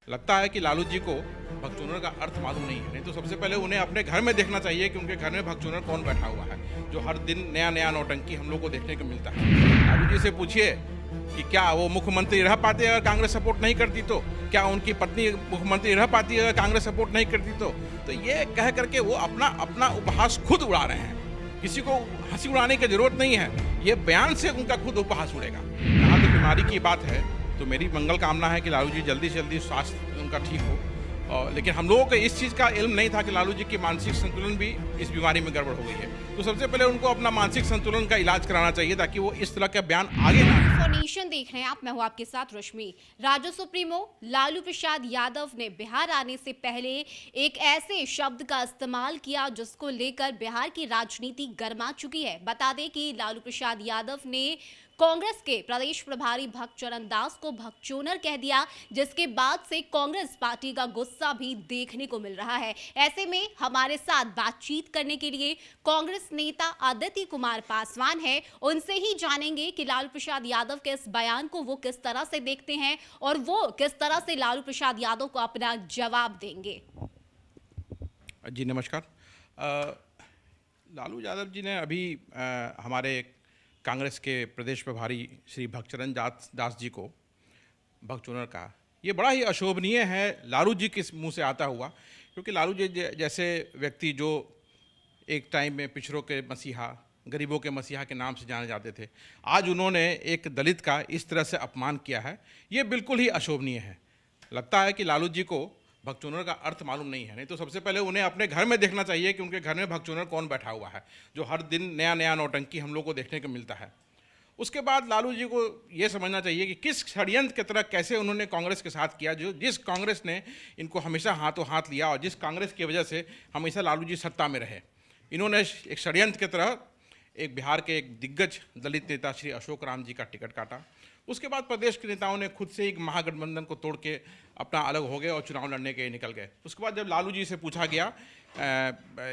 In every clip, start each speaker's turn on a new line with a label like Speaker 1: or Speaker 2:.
Speaker 1: लगता है कि लालू जी को भगचोनर का अर्थ मालूम नहीं तो सबसे पहले उन्हें अपने घर में देखना चाहिए कि उनके घर में भगचोनर कौन बैठा हुआ है, जो हर दिन नया नया नौटंकी हम लोग को देखने को मिलता है। लालू जी से पूछिए कि क्या वो मुख्यमंत्री रह पाते अगर कांग्रेस सपोर्ट नहीं करती तो, क्या उनकी पत्नी मुख्यमंत्री रह पाती अगर कांग्रेस सपोर्ट नहीं करती तो ये कह करके वो अपना अपना उपहास खुद उड़ा रहे हैं। किसी को हंसी उड़ाने की जरूरत नहीं है, ये बयान से उनका खुद उपहास उड़ेगा। जहाँ तक बीमारी की बात है तो मेरी मंगल कामना है कि लालू जी जल्दी से जल्दी स्वास्थ्य उनका ठीक हो। लेकिन हम लोगों को इस चीज़ का इल्म नहीं था कि लालू जी की मानसिक संतुलन भी इस बीमारी में गड़बड़ हो गई है। तो सबसे पहले उनको अपना मानसिक संतुलन का इलाज कराना चाहिए ताकि वो इस तरह का बयान आगे ना।
Speaker 2: इन्फॉर्मेशन देख रहे हैं आप, मैं हूं आपके साथ रश्मि। राजद सुप्रीमो लालू प्रसाद यादव ने बिहार आने से पहले एक ऐसे शब्द का इस्तेमाल किया जिसको लेकर बिहार की राजनीति गर्मा चुकी है। बता दें कि लालू प्रसाद यादव ने कांग्रेस के प्रदेश प्रभारी भक्तचरण दास को भगचोनर कह दिया, जिसके बाद से कांग्रेस पार्टी का गुस्सा भी देखने को मिल रहा है। ऐसे में हमारे साथ बातचीत करने के लिए कांग्रेस नेता आदित्य कुमार पासवान है। उनसे ही जानेंगे कि लालू प्रसाद यादव के इस बयान को वो किस तरह से देखते हैं और वो किस तरह से लालू प्रसाद यादव को अपना जवाब देंगे।
Speaker 1: जी नमस्कार। लालू यादव जी ने अभी हमारे कांग्रेस के प्रदेश प्रभारी श्री भक्तचरण दास जी को भगचोनर कहा। ये बड़ा ही अशोभनीय है लालू जी के मुंह से आता हुआ, क्योंकि लालू जी जैसे व्यक्ति जो एक टाइम में पिछड़ों के मसीहा, गरीबों के मसीहा के नाम से जाने जाते थे, आज उन्होंने एक दलित का इस तरह से अपमान किया है। ये बिल्कुल ही अशोभनीय है। लगता है कि लालू जी को भगचोनर का अर्थ मालूम नहीं तो सबसे पहले उन्हें अपने घर में देखना चाहिए कि उनके घर में भगचोनर कौन बैठा हुआ है, जो हर दिन नया नया नौटंकी हम लोग को देखने को मिलता है। उसके बाद लालू जी को ये समझना चाहिए कि किस षड्यंत्र की तरह कैसे उन्होंने कांग्रेस के साथ किया, जिस कांग्रेस ने इनको हमेशा हाथों हाथ लिया और जिस कांग्रेस की वजह से हमेशा लालू जी सत्ता में रहे। इन्होंने एक षड्यंत्र की तरह एक बिहार के एक दिग्गज दलित नेता श्री अशोक राम जी का टिकट काटा। उसके बाद प्रदेश के नेताओं ने खुद से एक महागठबंधन को तोड़ के अपना अलग हो गए और चुनाव लड़ने के निकल गए। उसके बाद जब लालू जी से पूछा गया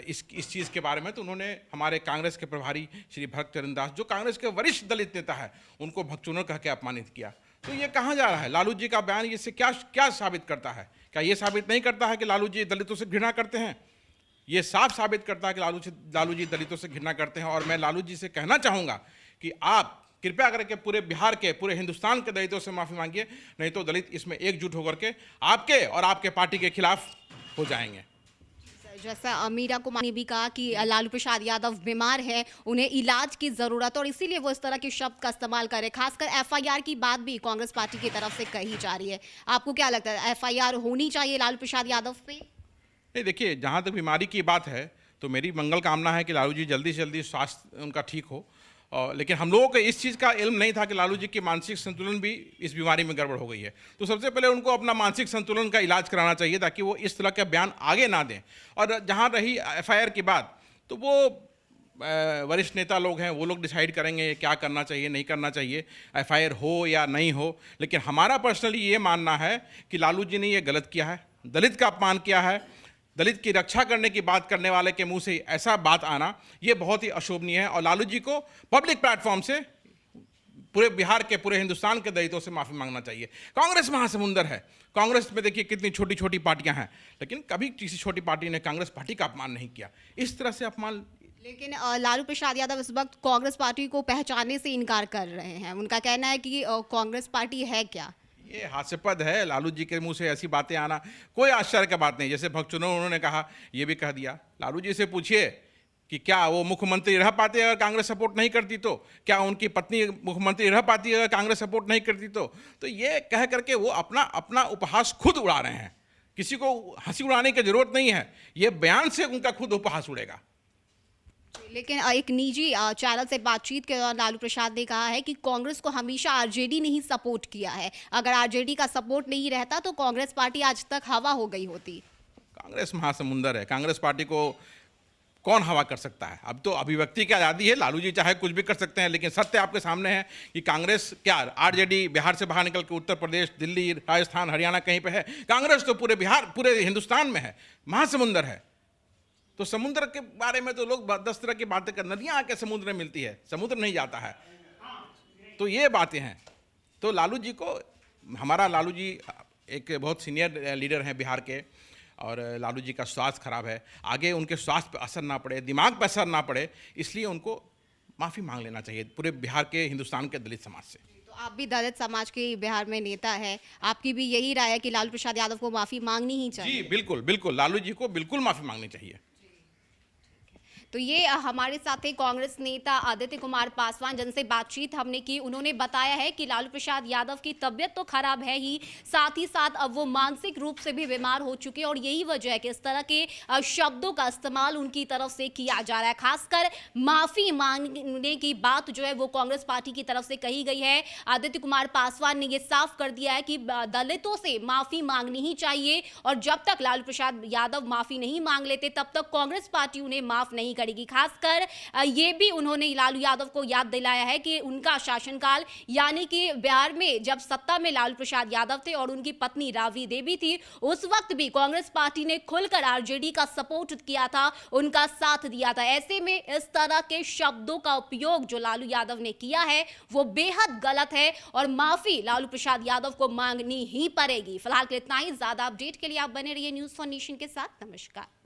Speaker 1: इस चीज़ के बारे में, तो उन्होंने हमारे कांग्रेस के प्रभारी श्री भक्तचरण दास, जो कांग्रेस के वरिष्ठ दलित नेता है, उनको भगचोनर कह के अपमानित किया। तो ये कहाँ जा रहा है? लालू जी का बयान इससे क्या साबित करता है? क्या ये साबित नहीं करता है कि लालू जी दलितों से घृणा करते हैं? ये साफ साबित करता है कि लालू जी दलितों से घृणा करते हैं। और मैं लालू जी से कहना चाहूँगा कि आप कृपया करके पूरे बिहार के, पूरे हिंदुस्तान के दलितों से माफ़ी मांगिए, नहीं तो दलित इसमें एकजुट होकर के आपके और आपके पार्टी के खिलाफ हो जाएंगे।
Speaker 2: जैसा मीरा कुमार ने भी कहा कि लालू प्रसाद यादव बीमार है, उन्हें इलाज की जरूरत और इसीलिए वो इस तरह के शब्द का इस्तेमाल करे। खासकर एफआईआर की बात भी कांग्रेस पार्टी की तरफ से कही जा रही है। आपको क्या लगता है, एफआईआर होनी चाहिए लालू प्रसाद यादव पे?
Speaker 1: नहीं, देखिए, जहाँ तक बीमारी की बात है तो मेरी मंगल कामना है कि लालू जी जल्दी से जल्दी स्वास्थ्य उनका ठीक हो। लेकिन हम लोगों को इस चीज़ का इल्म नहीं था कि लालू जी की मानसिक संतुलन भी इस बीमारी में गड़बड़ हो गई है। तो सबसे पहले उनको अपना मानसिक संतुलन का इलाज कराना चाहिए ताकि वो इस तरह का बयान आगे ना दें। और जहाँ रही एफआईआर की बात, तो वो वरिष्ठ नेता लोग हैं, वो लोग डिसाइड करेंगे क्या करना चाहिए, नहीं करना चाहिए, एफआईआर हो या नहीं हो। लेकिन हमारा पर्सनली ये मानना है कि लालू जी ने ये गलत किया है, दलित का अपमान किया है। दलित की रक्षा करने की बात करने वाले के मुंह से ऐसा बात आना, ये बहुत ही अशोभनीय है। और लालू जी को पब्लिक प्लेटफॉर्म से पूरे बिहार के, पूरे हिंदुस्तान के दलितों से माफ़ी मांगना चाहिए। कांग्रेस महासमुंदर है। कांग्रेस में देखिए कितनी छोटी छोटी पार्टियां हैं, लेकिन कभी किसी छोटी पार्टी ने कांग्रेस पार्टी का अपमान नहीं किया। इस तरह से अपमान।
Speaker 2: लेकिन लालू प्रसाद यादव इस वक्त कांग्रेस पार्टी को पहचानने से इनकार कर रहे हैं। उनका कहना है कि कांग्रेस पार्टी है क्या?
Speaker 1: ये हास्यास्पद है। लालू जी के मुंह से ऐसी बातें आना कोई आश्चर्य की बात नहीं। जैसे भगचोनर उन्होंने कहा, ये भी कह दिया। लालू जी से पूछिए कि क्या वो मुख्यमंत्री रह पाते अगर कांग्रेस सपोर्ट नहीं करती तो, क्या उनकी पत्नी मुख्यमंत्री रह पाती अगर कांग्रेस सपोर्ट नहीं करती तो ये कह करके वो अपना अपना उपहास खुद उड़ा रहे हैं। किसी को हंसी उड़ाने की जरूरत नहीं है, ये बयान से उनका खुद उपहास उड़ेगा।
Speaker 2: लेकिन एक निजी चैनल से बातचीत के दौरान लालू प्रसाद ने कहा है कि कांग्रेस को हमेशा आरजेडी ने ही सपोर्ट किया है। अगर आरजेडी का सपोर्ट नहीं रहता तो कांग्रेस पार्टी आज तक हवा हो गई होती।
Speaker 1: कांग्रेस महासमुंदर है। कांग्रेस पार्टी को कौन हवा कर सकता है? अब तो अभिव्यक्ति की आज़ादी है, लालू जी चाहे कुछ भी कर सकते हैं। लेकिन सत्य आपके सामने है कि कांग्रेस क्या, आरजेडी बिहार से बाहर निकल के उत्तर प्रदेश, दिल्ली, राजस्थान, हरियाणा कहीं पे है? कांग्रेस तो पूरे बिहार, पूरे हिंदुस्तान में है, महासमुंदर है। तो समुद्र के बारे में तो लोग 10 तरह की बातें कर, नदियां आके समुद्र में मिलती है, समुद्र नहीं जाता है। तो ये बातें हैं। तो लालू जी को, हमारा लालू जी एक बहुत सीनियर लीडर हैं बिहार के, और लालू जी का स्वास्थ्य खराब है, आगे उनके स्वास्थ्य पर असर ना पड़े, दिमाग पर असर ना पड़े, इसलिए उनको माफ़ी मांग लेना चाहिए पूरे बिहार के, हिंदुस्तान के दलित समाज से।
Speaker 2: तो आप भी दलित समाज के बिहार में नेता है, आपकी भी यही राय है कि लालू प्रसाद यादव को माफी मांगनी ही चाहिए?
Speaker 1: जी बिल्कुल बिल्कुल, लालू जी को बिल्कुल माफ़ी मांगनी चाहिए।
Speaker 2: तो ये हमारे साथ थे कांग्रेस नेता आदित्य कुमार पासवान, जिनसे बातचीत हमने की। उन्होंने बताया है कि लालू प्रसाद यादव की तबीयत तो खराब है ही, साथ ही साथ अब वो मानसिक रूप से भी बीमार हो चुके हैं, और यही वजह है कि इस तरह के शब्दों का इस्तेमाल उनकी तरफ से किया जा रहा है। खासकर माफी मांगने की बात जो है वो कांग्रेस पार्टी की तरफ से कही गई है। आदित्य कुमार पासवान ने ये साफ कर दिया है कि दलितों से माफी मांगनी ही चाहिए, और जब तक लालू प्रसाद यादव माफी नहीं मांग लेते तब तक कांग्रेस पार्टी उन्हें माफ नहीं करेगी। खासकर ये भी उन्होंने लालू यादव को याद दिलाया है कि उनका शासनकाल, यानी कि बिहार में जब सत्ता में लालू प्रसाद यादव थे और उनकी पत्नी राबड़ी देवी थी, उस वक्त भी कांग्रेस पार्टी ने खुलकर आरजेडी का सपोर्ट किया था, उनका साथ दिया था। ऐसे में इस तरह के शब्दों का उपयोग जो लालू यादव ने किया है वो बेहद गलत है, और माफी लालू प्रसाद यादव को मांगनी ही पड़ेगी। फिलहाल के लिए इतना ही। ज्यादा अपडेट के लिए आप बने रहिए न्यूज़ फॉर नेशन के साथ। नमस्कार।